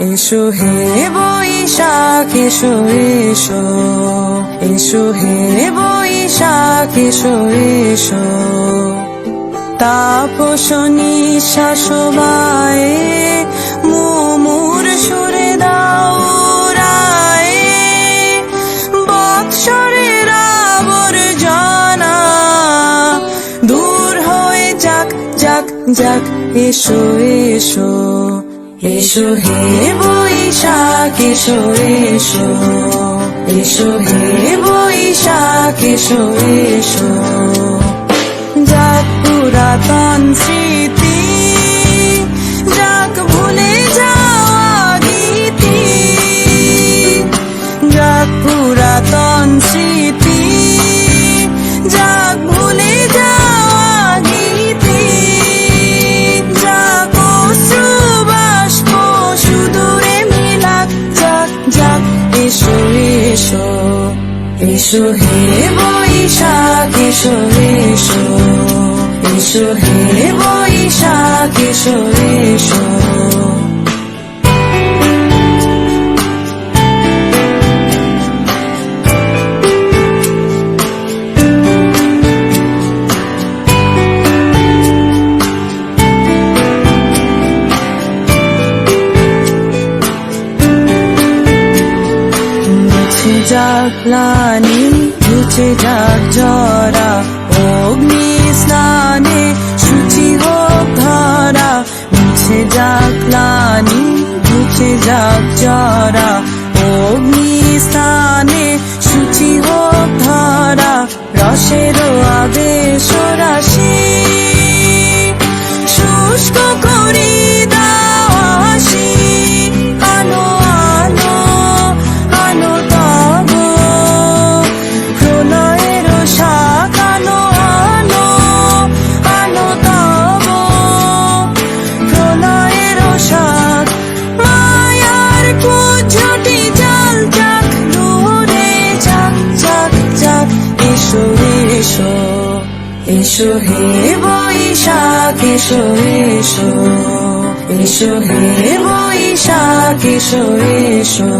এসো হে বৈশাখ এসো এসো, এসো হে বৈশাখ এসো এসো। তাপসনী শাসবায়ে মুমুর সুরে দাও রায়, বৎসরের আবর্জনা দূর হয়ে যাক যাক যাক। এসো এসো, এসো হে বৈশাখ এসো এসো, এসো হে বৈশাখ এসো এসো। যাক পুরাতন স্মৃতি, যাক ভুলে যাওয়া গীতি, যাক পুরাতন স্মৃতি, যাক ভুলে যাওয়া গীতি, যাক অশ্রু বাষ্প সুদূরে মিলাক যাক যাক। এসো এসো, এসো হে বৈশাখ এসো এসো, এসো হে বৈশাখ এসো এসো। মুছে যাক গ্লানি, মুছে যাক জরা, অগ্নি স্নানে শুচি হোক ধরা। মুছে যাক গ্লানি, মুছে যাক জরা, অগ্নি স্নানে শুচি হোক ধরা। রসের আবেশ রাশি শুষ্ক করি দাও হাসি, আনো আনো আনো তব প্রলয়ের শাক, আনো আনো আনো তব প্রলয়ের শাক। মায়ার কুজ্ঝটি জাল যাক দূরে যাক যাক যাক। এসো এসো, এসো হে বৈশাখ এসো এসো, এসো হে বৈশাখ এসো এসো।